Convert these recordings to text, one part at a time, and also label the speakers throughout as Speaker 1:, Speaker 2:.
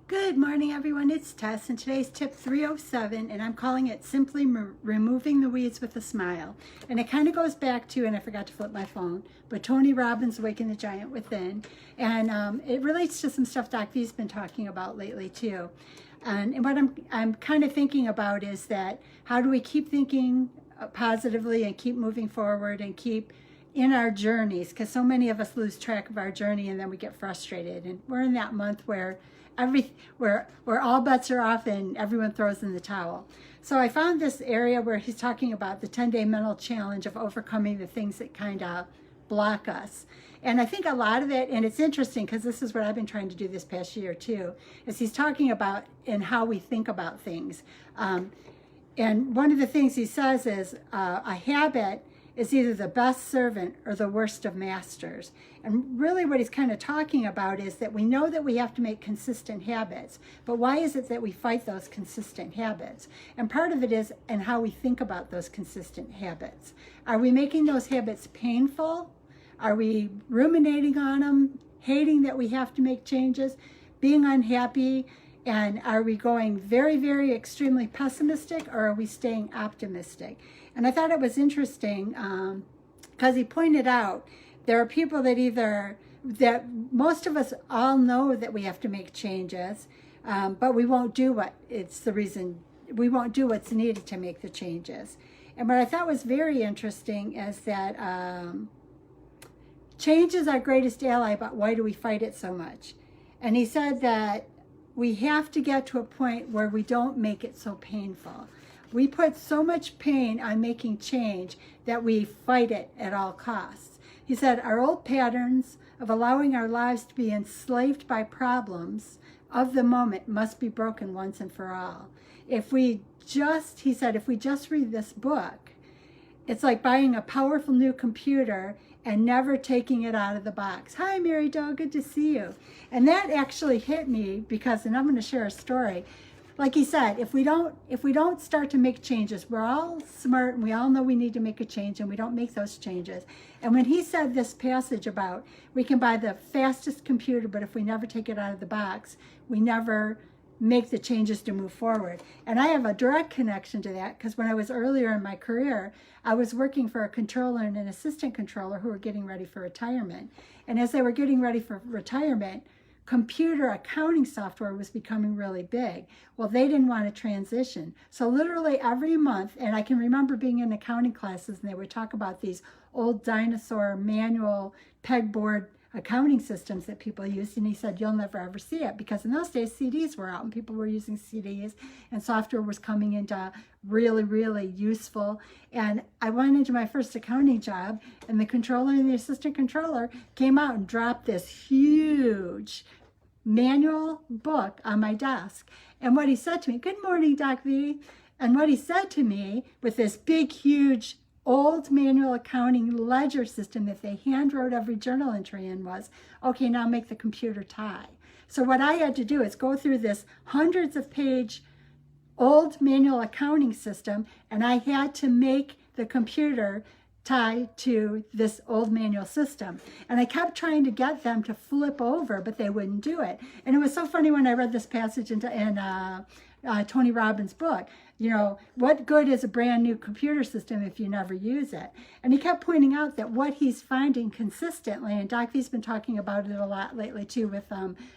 Speaker 1: Good morning, everyone. It's Tess, and today's tip 307, and I'm calling it Simply Removing the Weeds with a Smile. And it kind of goes back to, and I forgot to flip my phone, but Tony Robbins' Awaken the Giant Within. And it relates to some stuff Doc V's been talking about lately, too. And what I'm kind of thinking about is that how do we keep thinking positively and keep moving forward and keep in our journeys, because so many of us lose track of our journey and then we get frustrated. And we're in that month where where all bets are off and everyone throws in the towel. So I found this area where he's talking about the 10-day mental challenge of overcoming the things that kind of block us. And I think a lot of it, and it's interesting because this is what I've been trying to do this past year too, is he's talking about in how we think about things. And one of the things he says is a habit is either the best servant or the worst of masters. And really what he's kind of talking about is that we know that we have to make consistent habits, but why is it that we fight those consistent habits? And part of it is in how we think about those consistent habits. Are we making those habits painful? Are we ruminating on them, hating that we have to make changes, being unhappy? And are we going very, very extremely pessimistic, or are we staying optimistic? And I thought it was interesting because he pointed out there are people that most of us all know that we have to make changes, but we won't do we won't do what's needed to make the changes. And what I thought was very interesting is that change is our greatest ally, but why do we fight it so much? And he said that we have to get to a point where we don't make it so painful. We put so much pain on making change that we fight it at all costs. He said, our old patterns of allowing our lives to be enslaved by problems of the moment must be broken once and for all. He said, if we just read this book, it's like buying a powerful new computer and never taking it out of the box. Hi, Mary Doe, good to see you. And that actually hit me because, and I'm going to share a story. Like he said, if we don't start to make changes, we're all smart and we all know we need to make a change and we don't make those changes. And when he said this passage about we can buy the fastest computer, but if we never take it out of the box, we never make the changes to move forward. And I have a direct connection to that because when I was earlier in my career, I was working for a controller and an assistant controller who were getting ready for retirement. And as they were getting ready for retirement, computer accounting software was becoming really big. Well, they didn't want to transition. So literally every month, and I can remember being in accounting classes and they would talk about these old dinosaur manual pegboard accounting systems that people used, and he said you'll never ever see it because in those days CDs were out and people were using CDs and software was coming into really, really useful. And I went into my first accounting job and the controller and the assistant controller came out and dropped this huge manual book on my desk. And what he said to me, good morning, Doc V. And what he said to me with this big, huge old manual accounting ledger system that they hand wrote every journal entry in was, okay, now make the computer tie. So what I had to do is go through this hundreds of page old manual accounting system, and I had to make the computer tie to this old manual system. And I kept trying to get them to flip over, but they wouldn't do it. And it was so funny when I read this passage in Tony Robbins' book. You know, what good is a brand new computer system if you never use it? And he kept pointing out that what he's finding consistently, and Doc V's been talking about it a lot lately too with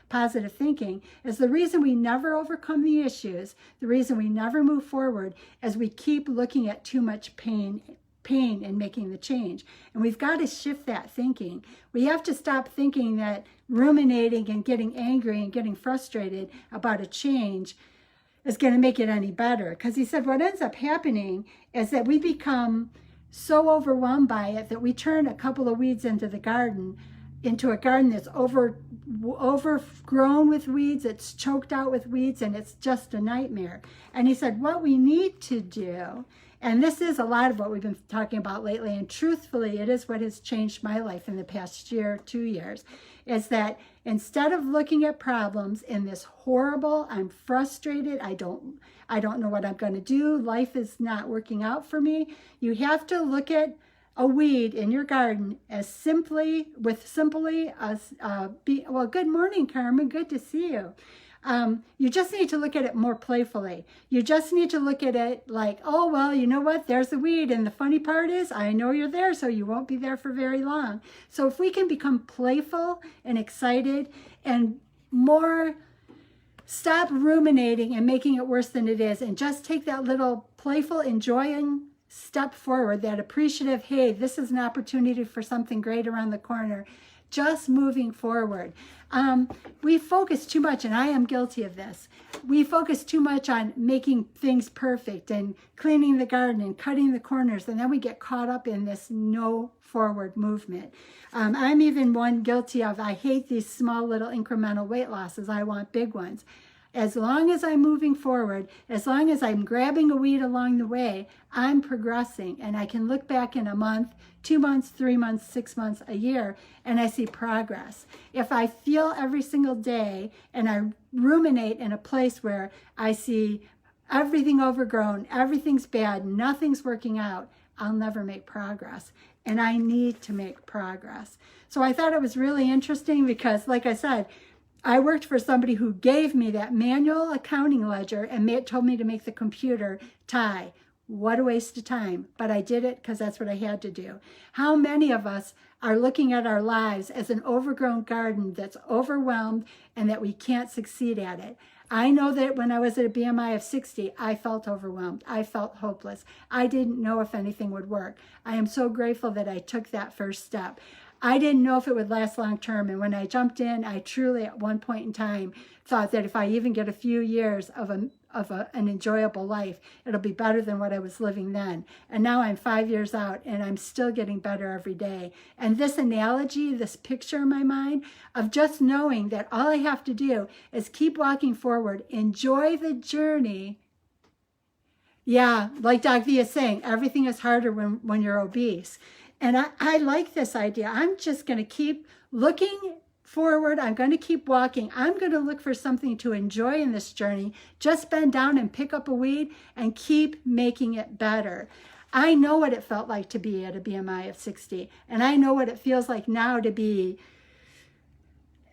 Speaker 1: positive thinking, is the reason we never overcome the issues, the reason we never move forward, is we keep looking at too much pain in making the change. And we've got to shift that thinking. We have to stop thinking that ruminating and getting angry and getting frustrated about a change is going to make it any better. Because he said what ends up happening is that we become so overwhelmed by it that we turn a couple of weeds into a garden that's overgrown with weeds, it's choked out with weeds, and it's just a nightmare. And he said what we need to do, and this is a lot of what we've been talking about lately, and truthfully it is what has changed my life in the past year, 2 years, is that instead of looking at problems in this horrible, I'm frustrated, I don't know what I'm going to do, life is not working out for me, you have to look at a weed in your garden as simply, well, good morning, Carmen, good to see you. You just need to look at it more playfully. You just need to look at it like, oh, well, you know what? There's the weed. And the funny part is, I know you're there, so you won't be there for very long. So if we can become playful and excited and more, stop ruminating and making it worse than it is, and just take that little playful, enjoying step forward, that appreciative, hey, this is an opportunity for something great around the corner, just moving forward. We focus too much, and I am guilty of this. We focus too much on making things perfect and cleaning the garden and cutting the corners, and then we get caught up in this no forward movement. I'm even one guilty of, I hate these small little incremental weight losses. I want big ones. As long as I'm moving forward, as long as I'm grabbing a weed along the way, I'm progressing, and I can look back in a month, 2 months, 3 months, 6 months, a year, and I see progress. If I feel every single day and I ruminate in a place where I see everything overgrown, everything's bad, nothing's working out, I'll never make progress. And I need to make progress. So I thought it was really interesting because, like I said, I worked for somebody who gave me that manual accounting ledger and told me to make the computer tie. What a waste of time. But I did it because that's what I had to do. How many of us are looking at our lives as an overgrown garden that's overwhelmed and that we can't succeed at it? I know that when I was at a BMI of 60, I felt overwhelmed. I felt hopeless. I didn't know if anything would work. I am so grateful that I took that first step. I didn't know if it would last long term. And when I jumped in, I truly at one point in time thought that if I even get a few years of an enjoyable life, it'll be better than what I was living then. And now I'm 5 years out and I'm still getting better every day. And this analogy, this picture in my mind of just knowing that all I have to do is keep walking forward, enjoy the journey. Yeah, like Doc V is saying, everything is harder when you're obese. And I like this idea. I'm just going to keep looking forward. I'm going to keep walking. I'm going to look for something to enjoy in this journey. Just bend down and pick up a weed and keep making it better. I know what it felt like to be at a BMI of 60. And I know what it feels like now to be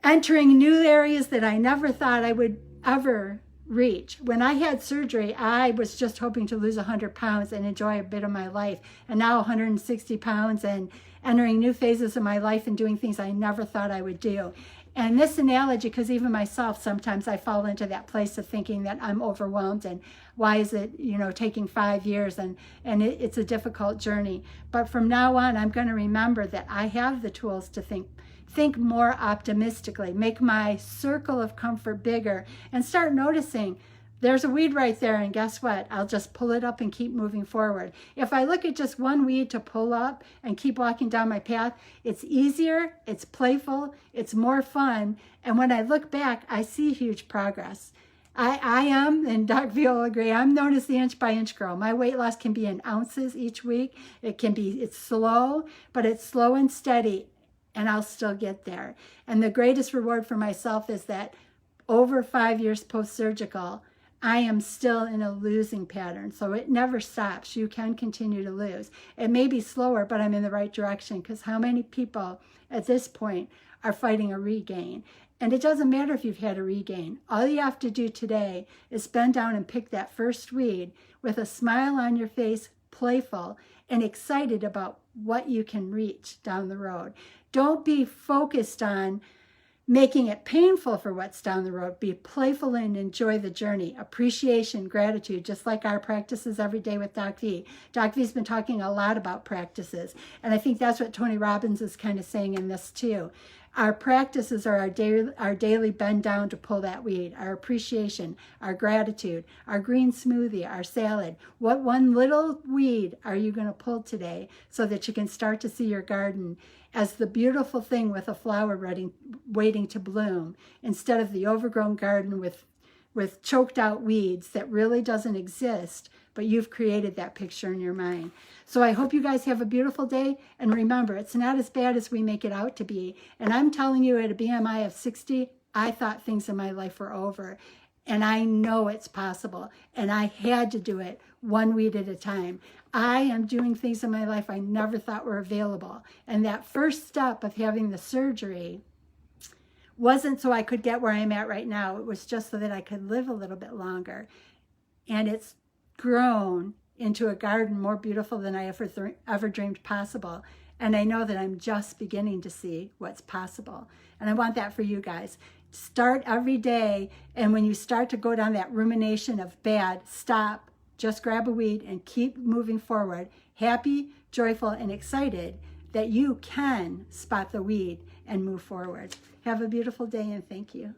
Speaker 1: entering new areas that I never thought I would ever reach. When I had surgery, I was just hoping to lose 100 pounds and enjoy a bit of my life. And now 160 pounds and entering new phases of my life and doing things I never thought I would do. And this analogy, because even myself, sometimes I fall into that place of thinking that I'm overwhelmed and why is it, taking 5 years and it's a difficult journey. But from now on, I'm going to remember that I have the tools to think more optimistically, make my circle of comfort bigger, and start noticing there's a weed right there, and guess what? I'll just pull it up and keep moving forward. If I look at just one weed to pull up and keep walking down my path, it's easier, it's playful, it's more fun, and when I look back, I see huge progress. I am, and Doc V will agree, I'm known as the inch-by-inch girl. My weight loss can be in ounces each week. It's slow, but it's slow and steady, and I'll still get there. And the greatest reward for myself is that over 5 years post-surgical, I am still in a losing pattern. So it never stops. You can continue to lose. It may be slower, but I'm in the right direction, because how many people at this point are fighting a regain? And it doesn't matter if you've had a regain. All you have to do today is bend down and pick that first weed with a smile on your face, playful and excited about what you can reach down the road. Don't be focused on making it painful for what's down the road. Be playful and enjoy the journey. Appreciation, gratitude, just like our practices every day with Doc V. Doc V's been talking a lot about practices, and I think that's what Tony Robbins is kind of saying in this too. Our practices are our daily bend down to pull that weed, our appreciation, our gratitude, our green smoothie, our salad. What one little weed are you going to pull today so that you can start to see your garden as the beautiful thing with a flower waiting to bloom, instead of the overgrown garden with choked out weeds that really doesn't exist, but you've created that picture in your mind. So I hope you guys have a beautiful day. And remember, it's not as bad as we make it out to be. And I'm telling you, at a BMI of 60, I thought things in my life were over. And I know it's possible. And I had to do it one weed at a time. I am doing things in my life I never thought were available. And that first step of having the surgery wasn't so I could get where I'm at right now. It was just so that I could live a little bit longer. And it's grown into a garden more beautiful than I ever dreamed possible. And I know that I'm just beginning to see what's possible. And I want that for you guys. Start every day, and when you start to go down that rumination of bad, stop, just grab a weed and keep moving forward, happy, joyful, and excited that you can spot the weed and move forward. Have a beautiful day, and thank you.